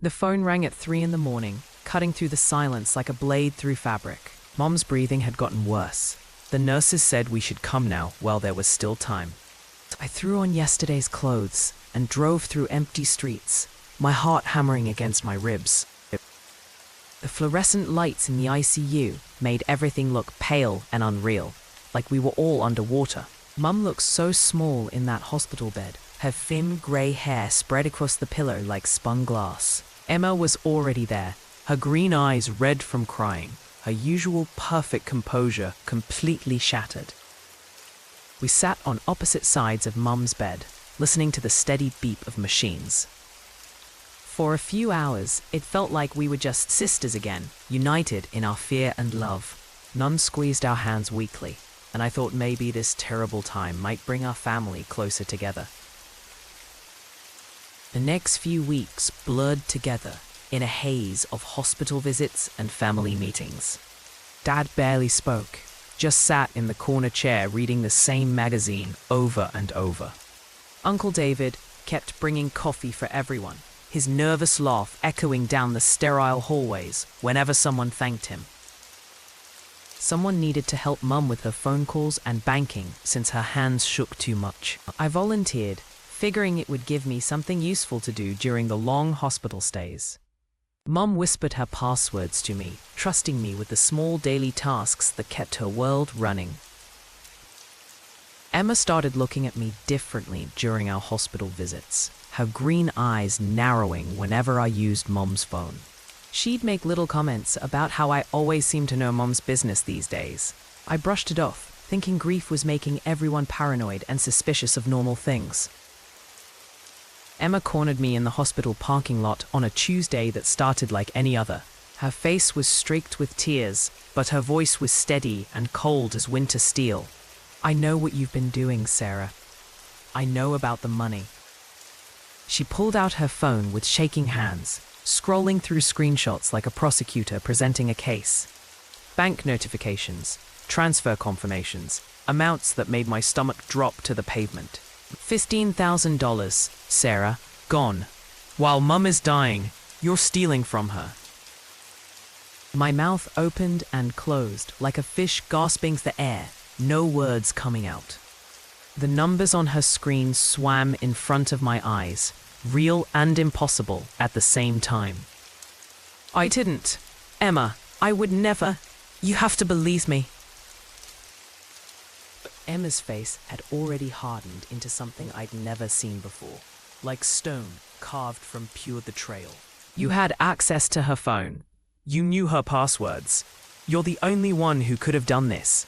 The phone rang at 3 in the morning, cutting through the silence like a blade through fabric. Mom's breathing had gotten worse. The nurses said we should come now while there was still time. I threw on yesterday's clothes and drove through empty streets, my heart hammering against my ribs. The fluorescent lights in the ICU made everything look pale and unreal, like we were all underwater. Mum looked so small in that hospital bed, her thin grey hair spread across the pillow like spun glass. Emma was already there, her green eyes red from crying, her usual perfect composure completely shattered. We sat on opposite sides of Mum's bed, listening to the steady beep of machines. For a few hours, it felt like we were just sisters again, united in our fear and love. None squeezed our hands weakly, and I thought maybe this terrible time might bring our family closer together. The next few weeks blurred together in a haze of hospital visits and family meetings. Dad barely spoke, just sat in the corner chair reading the same magazine over and over. Uncle David kept bringing coffee for everyone, his nervous laugh echoing down the sterile hallways whenever someone thanked him. Someone needed to help Mum with her phone calls and banking since her hands shook too much. I volunteered, figuring it would give me something useful to do during the long hospital stays. Mum whispered her passwords to me, trusting me with the small daily tasks that kept her world running. Emma started looking at me differently during our hospital visits, her green eyes narrowing whenever I used Mum's phone. She'd make little comments about how I always seemed to know Mum's business these days. I brushed it off, thinking grief was making everyone paranoid and suspicious of normal things. Emma cornered me in the hospital parking lot on a Tuesday that started like any other. Her face was streaked with tears, but her voice was steady and cold as winter steel. "I know what you've been doing, Sarah. I know about the money." She pulled out her phone with shaking hands, scrolling through screenshots like a prosecutor presenting a case. Bank notifications, transfer confirmations, amounts that made my stomach drop to the pavement. $15,000, Sarah, gone. While Mum is dying, you're stealing from her. My mouth opened and closed like a fish gasping for air, no words coming out. The numbers on her screen swam in front of my eyes, real and impossible at the same time. "I didn't. Emma, I would never. You have to believe me." Emma's face had already hardened into something I'd never seen before, like stone carved from pure betrayal. "You had access to her phone. You knew her passwords. You're the only one who could have done this."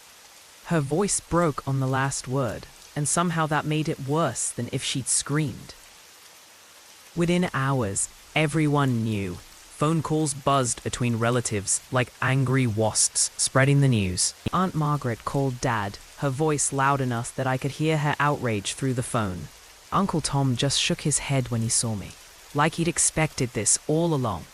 Her voice broke on the last word, and somehow that made it worse than if she'd screamed. Within hours, everyone knew. Phone calls buzzed between relatives like angry wasps spreading the news. Aunt Margaret called Dad, her voice loud enough that I could hear her outrage through the phone. Uncle Tom just shook his head when he saw me, like he'd expected this all along.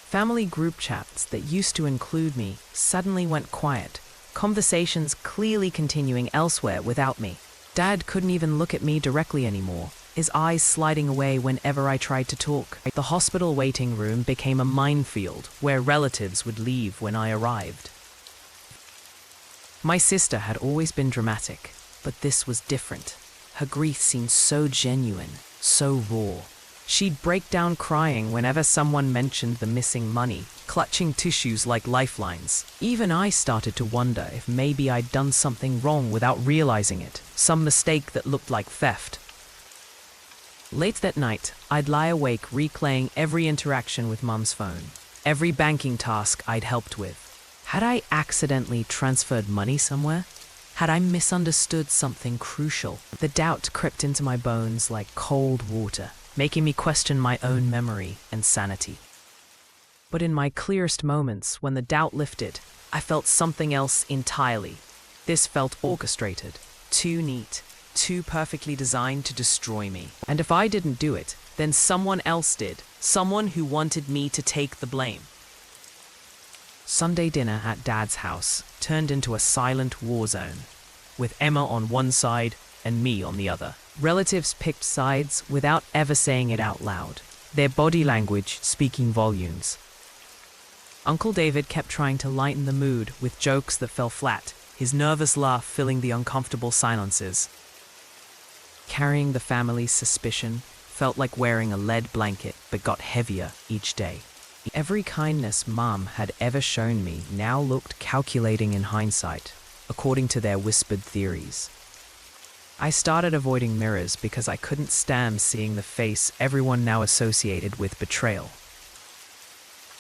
Family group chats that used to include me suddenly went quiet, conversations clearly continuing elsewhere without me. Dad couldn't even look at me directly anymore, his eyes sliding away whenever I tried to talk. The hospital waiting room became a minefield where relatives would leave when I arrived. My sister had always been dramatic, but this was different. Her grief seemed so genuine, so raw. She'd break down crying whenever someone mentioned the missing money, clutching tissues like lifelines. Even I started to wonder if maybe I'd done something wrong without realizing it, some mistake that looked like theft. Late that night, I'd lie awake replaying every interaction with Mum's phone, every banking task I'd helped with. Had I accidentally transferred money somewhere? Had I misunderstood something crucial? The doubt crept into my bones like cold water, making me question my own memory and sanity. But in my clearest moments, when the doubt lifted, I felt something else entirely. This felt orchestrated, too neat, too perfectly designed to destroy me. And if I didn't do it, then someone else did, someone who wanted me to take the blame. Sunday dinner at Dad's house turned into a silent war zone, with Emma on one side and me on the other. Relatives picked sides without ever saying it out loud. their body language speaking volumes. Uncle David kept trying to lighten the mood with jokes that fell flat, his nervous laugh filling the uncomfortable silences. Carrying the family's suspicion felt like wearing a lead blanket but got heavier each day. Every kindness Mom had ever shown me now looked calculating in hindsight, according to their whispered theories. I started avoiding mirrors because I couldn't stand seeing the face everyone now associated with betrayal.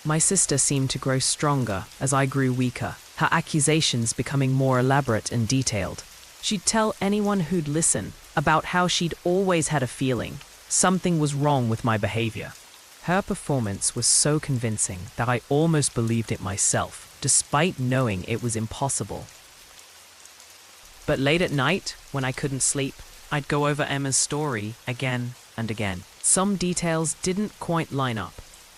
My sister seemed to grow stronger as I grew weaker, her accusations becoming more elaborate and detailed. She'd tell anyone who'd listen about how she'd always had a feeling something was wrong with my behavior. Her performance was so convincing that I almost believed it myself, despite knowing it was impossible. But late at night, when I couldn't sleep, I'd go over Emma's story again and again. Some details didn't quite line up.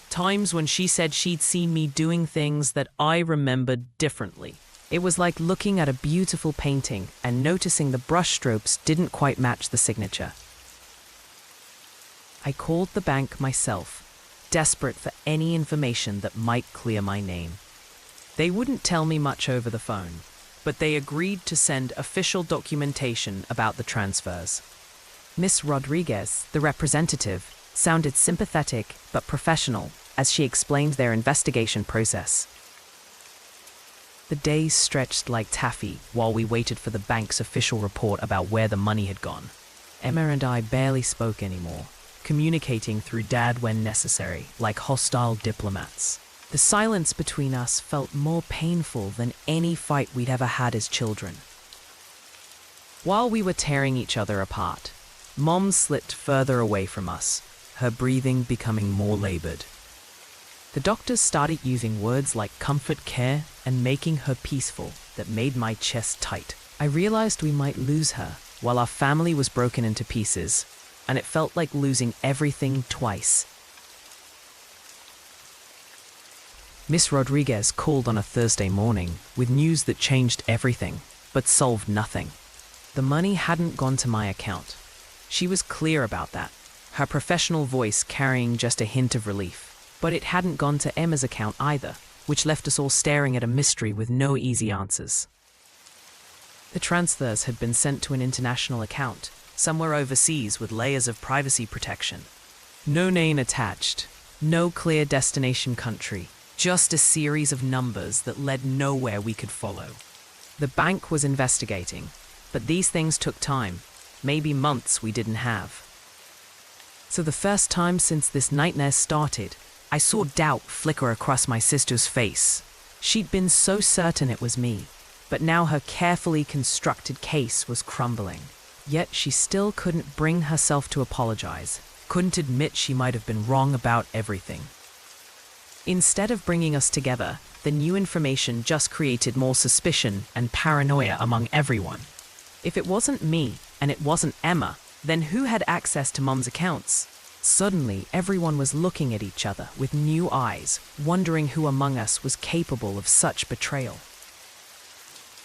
Times when she said she'd seen me doing things that I remembered differently. It was like looking at a beautiful painting and noticing the brushstrokes didn't quite match the signature. I called the bank myself, desperate for any information that might clear my name. They wouldn't tell me much over the phone, but they agreed to send official documentation about the transfers. Miss Rodriguez, the representative, sounded sympathetic but professional as she explained their investigation process. The days stretched like taffy while we waited for the bank's official report about where the money had gone. Emma and I barely spoke anymore, communicating through Dad when necessary, like hostile diplomats. The silence between us felt more painful than any fight we'd ever had as children. While we were tearing each other apart, Mom slipped further away from us, her breathing becoming more labored. The doctors started using words like comfort care and making her peaceful that made my chest tight. I realized we might lose her while our family was broken into pieces, and it felt like losing everything twice. Miss Rodriguez called on a Thursday morning with news that changed everything, but solved nothing. The money hadn't gone to my account. She was clear about that, her professional voice carrying just a hint of relief. But it hadn't gone to Emma's account either, which left us all staring at a mystery with no easy answers. The transfers had been sent to an international account, somewhere overseas with layers of privacy protection. No name attached, no clear destination country, just a series of numbers that led nowhere we could follow. The bank was investigating, but these things took time, maybe months we didn't have. So the first time since this nightmare started, I saw doubt flicker across my sister's face. She'd been so certain it was me, but now her carefully constructed case was crumbling. Yet she still couldn't bring herself to apologize, couldn't admit she might have been wrong about everything. Instead of bringing us together, the new information just created more suspicion and paranoia among everyone. If it wasn't me, and it wasn't Emma, then who had access to Mom's accounts? Suddenly, everyone was looking at each other with new eyes, wondering who among us was capable of such betrayal.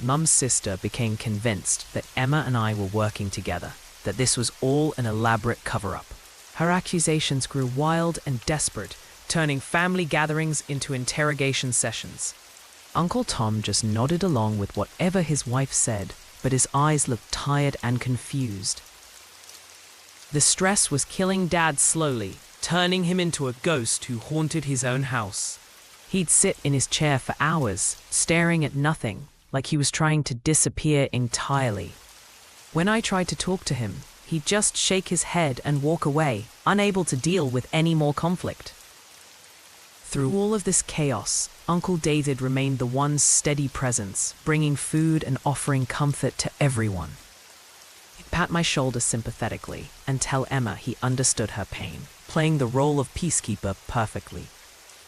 Mum's sister became convinced that Emma and I were working together, that this was all an elaborate cover-up. Her accusations grew wild and desperate, turning family gatherings into interrogation sessions. Uncle Tom just nodded along with whatever his wife said, but his eyes looked tired and confused. The stress was killing Dad slowly, turning him into a ghost who haunted his own house. He'd sit in his chair for hours, staring at nothing, like he was trying to disappear entirely. When I tried to talk to him, he'd just shake his head and walk away, unable to deal with any more conflict. Through all of this chaos, Uncle David remained the one steady presence, bringing food and offering comfort to everyone. He'd pat my shoulder sympathetically and tell Emma he understood her pain, playing the role of peacekeeper perfectly.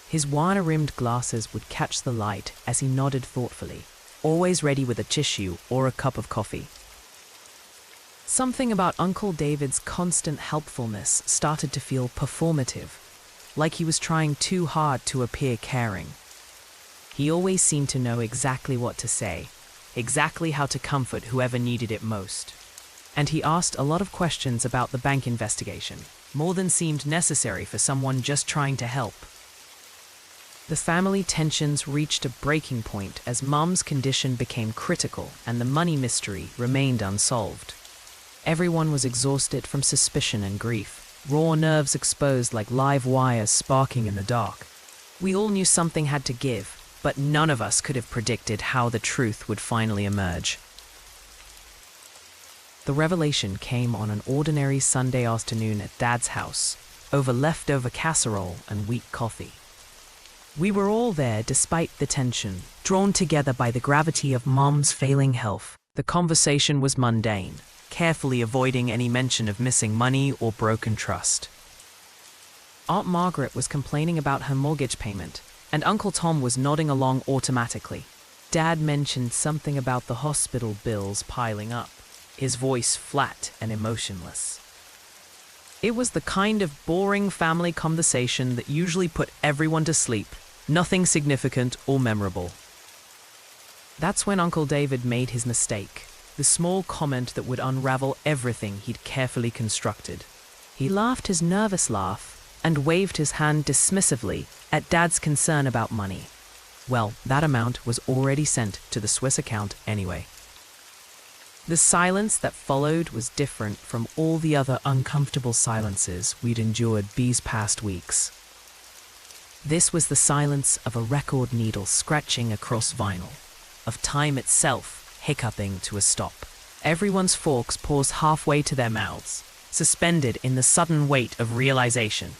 His wine-rimmed glasses would catch the light as he nodded thoughtfully, always ready with a tissue or a cup of coffee. Something about Uncle David's constant helpfulness started to feel performative, like he was trying too hard to appear caring. He always seemed to know exactly what to say, exactly how to comfort whoever needed it most. And he asked a lot of questions about the bank investigation, more than seemed necessary for someone just trying to help. The family tensions reached a breaking point as Mum's condition became critical and the money mystery remained unsolved. Everyone was exhausted from suspicion and grief, raw nerves exposed like live wires sparking in the dark. We all knew something had to give, but none of us could have predicted how the truth would finally emerge. The revelation came on an ordinary Sunday afternoon at Dad's house, over leftover casserole and weak coffee. We were all there despite the tension, drawn together by the gravity of Mom's failing health. The conversation was mundane, carefully avoiding any mention of missing money or broken trust. Aunt Margaret was complaining about her mortgage payment, and Uncle Tom was nodding along automatically. Dad mentioned something about the hospital bills piling up, his voice flat and emotionless. It was the kind of boring family conversation that usually put everyone to sleep, nothing significant or memorable. That's when Uncle David made his mistake, the small comment that would unravel everything he'd carefully constructed. He laughed his nervous laugh and waved his hand dismissively at Dad's concern about money. Well, that amount was already sent to the Swiss account anyway. The silence that followed was different from all the other uncomfortable silences we'd endured these past weeks. This was the silence of a record needle scratching across vinyl, of time itself hiccuping to a stop. Everyone's forks paused halfway to their mouths, suspended in the sudden weight of realization.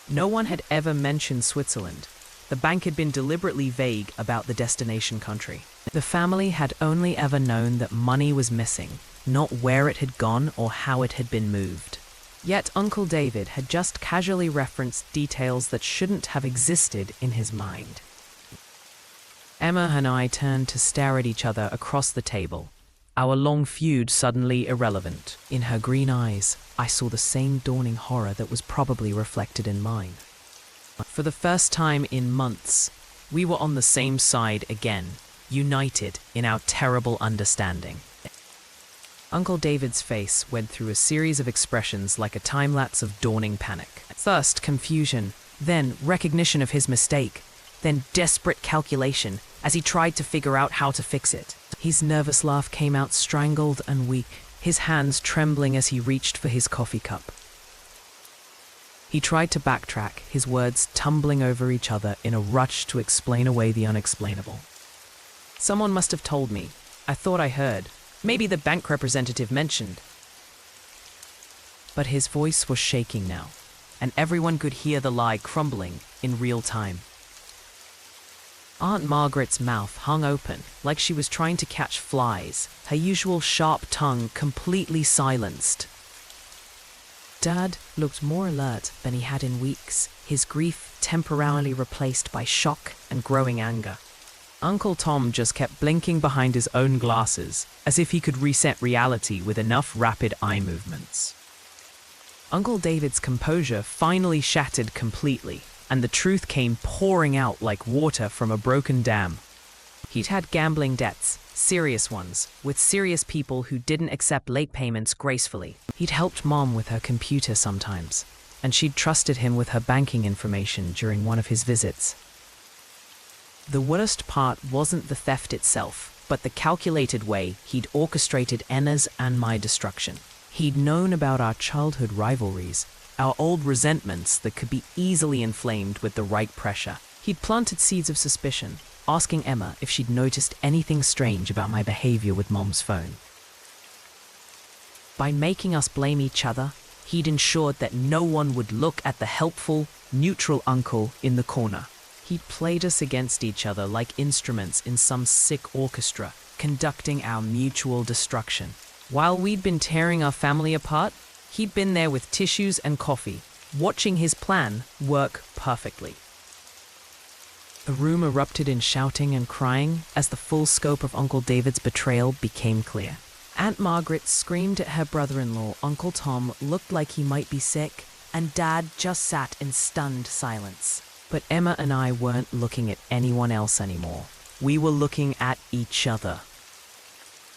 No one had ever mentioned Switzerland. The bank had been deliberately vague about the destination country. The family had only ever known that money was missing, not where it had gone or how it had been moved. Yet Uncle David had just casually referenced details that shouldn't have existed in his mind. Emma and I turned to stare at each other across the table, our long feud suddenly irrelevant. In her green eyes, I saw the same dawning horror that was probably reflected in mine. For the first time in months, we were on the same side again, united in our terrible understanding. Uncle David's face went through a series of expressions like a time-lapse of dawning panic. First, confusion, then recognition of his mistake, then desperate calculation as he tried to figure out how to fix it. His nervous laugh came out strangled and weak, his hands trembling as he reached for his coffee cup. He tried to backtrack, his words tumbling over each other in a rush to explain away the unexplainable. Someone must have told me. I thought I heard. Maybe the bank representative mentioned. But his voice was shaking now, and everyone could hear the lie crumbling in real time. Aunt Margaret's mouth hung open, like she was trying to catch flies, her usual sharp tongue completely silenced. Dad looked more alert than he had in weeks, his grief temporarily replaced by shock and growing anger. Uncle Tom just kept blinking behind his own glasses, as if he could reset reality with enough rapid eye movements. Uncle David's composure finally shattered completely, and the truth came pouring out like water from a broken dam. He'd had gambling debts, serious ones, with serious people who didn't accept late payments gracefully. He'd helped Mom with her computer sometimes, and she'd trusted him with her banking information during one of his visits. The worst part wasn't the theft itself, but the calculated way he'd orchestrated Anna's and my destruction. He'd known about our childhood rivalries, our old resentments that could be easily inflamed with the right pressure. He'd planted seeds of suspicion, asking Emma if she'd noticed anything strange about my behavior with Mom's phone. By making us blame each other, he'd ensured that no one would look at the helpful, neutral uncle in the corner. He'd played us against each other like instruments in some sick orchestra, conducting our mutual destruction. While we'd been tearing our family apart, he'd been there with tissues and coffee, watching his plan work perfectly. The room erupted in shouting and crying as the full scope of Uncle David's betrayal became clear. Aunt Margaret screamed at her brother-in-law. Uncle Tom looked like he might be sick, and Dad just sat in stunned silence. But Emma and I weren't looking at anyone else anymore. We were looking at each other.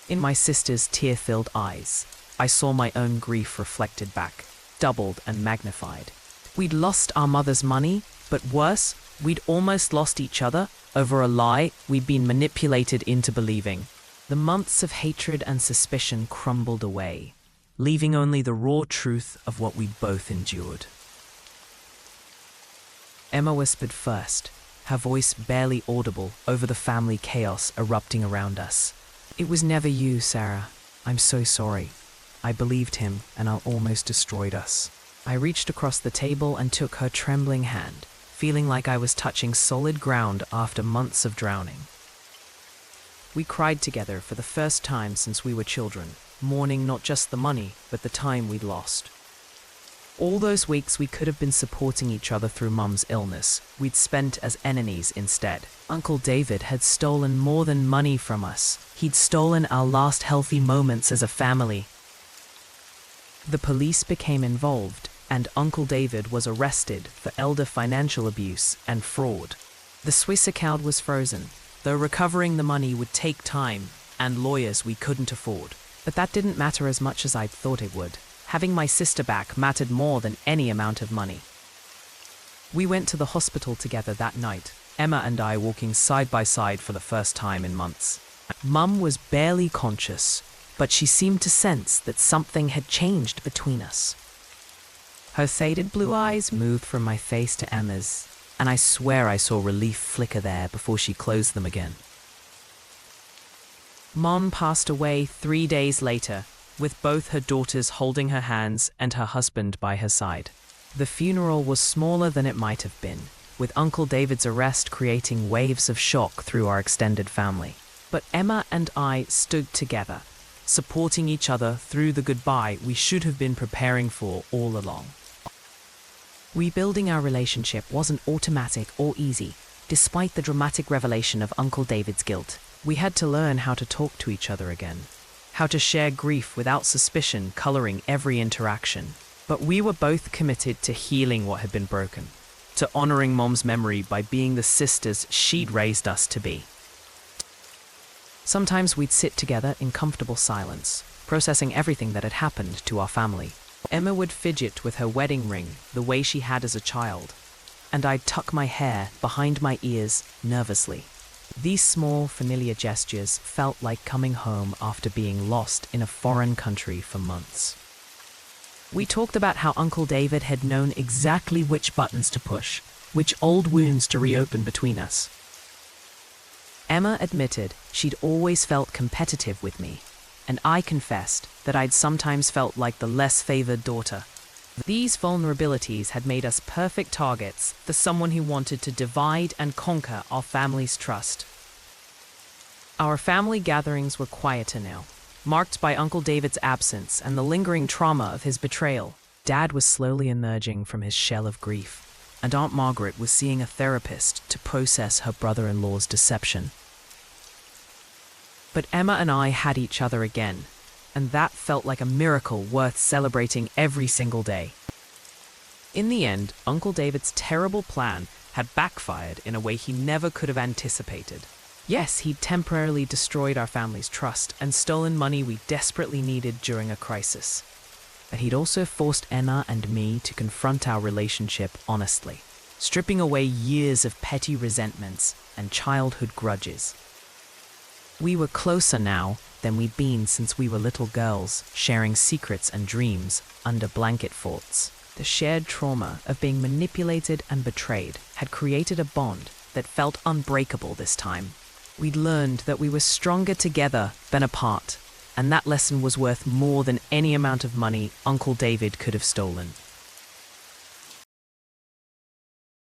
In my sister's tear-filled eyes, I saw my own grief reflected back. doubled and magnified. We'd lost our mother's money, but worse, we'd almost lost each other over a lie we'd been manipulated into believing. The months of hatred and suspicion crumbled away, leaving only the raw truth of what we both endured. Emma whispered first, her voice barely audible over the family chaos erupting around us. "It was never you, Sarah. I'm so sorry. I believed him, and I almost destroyed us." I reached across the table and took her trembling hand, feeling like I was touching solid ground after months of drowning. We cried together for the first time since we were children, mourning not just the money, but the time we'd lost. All those weeks we could have been supporting each other through Mum's illness, we'd spent as enemies instead. Uncle David had stolen more than money from us. He'd stolen our last healthy moments as a family. The police became involved, and Uncle David was arrested for elder financial abuse and fraud. The Swiss account was frozen, though recovering the money would take time and lawyers we couldn't afford. But that didn't matter as much as I'd thought it would. Having my sister back mattered more than any amount of money. We went to the hospital together that night, Emma and I walking side by side for the first time in months. Mum was barely conscious, but she seemed to sense that something had changed between us. Her faded blue eyes moved from my face to Emma's, and I swear I saw relief flicker there before she closed them again. Mom passed away 3 days later, with both her daughters holding her hands and her husband by her side. The funeral was smaller than it might have been, with Uncle David's arrest creating waves of shock through our extended family. But Emma and I stood together, supporting each other through the goodbye we should have been preparing for all along. Rebuilding our relationship wasn't automatic or easy, despite the dramatic revelation of Uncle David's guilt. We had to learn how to talk to each other again, how to share grief without suspicion coloring every interaction. But we were both committed to healing what had been broken, to honoring Mom's memory by being the sisters she'd raised us to be. Sometimes we'd sit together in comfortable silence, processing everything that had happened to our family. Emma would fidget with her wedding ring the way she had as a child, and I'd tuck my hair behind my ears nervously. These small, familiar gestures felt like coming home after being lost in a foreign country for months. We talked about how Uncle David had known exactly which buttons to push, which old wounds to reopen between us. Emma admitted she'd always felt competitive with me, and I confessed that I'd sometimes felt like the less favored daughter. These vulnerabilities had made us perfect targets for someone who wanted to divide and conquer our family's trust. Our family gatherings were quieter now, marked by Uncle David's absence and the lingering trauma of his betrayal. Dad was slowly emerging from his shell of grief, and Aunt Margaret was seeing a therapist to process her brother-in-law's deception. But Emma and I had each other again, and that felt like a miracle worth celebrating every single day. In the end, Uncle David's terrible plan had backfired in a way he never could have anticipated. Yes, he'd temporarily destroyed our family's trust and stolen money we desperately needed during a crisis. But he'd also forced Emma and me to confront our relationship honestly, stripping away years of petty resentments and childhood grudges. We were closer now than we'd been since we were little girls, sharing secrets and dreams under blanket forts. The shared trauma of being manipulated and betrayed had created a bond that felt unbreakable this time. We'd learned that we were stronger together than apart, and that lesson was worth more than any amount of money Uncle David could have stolen.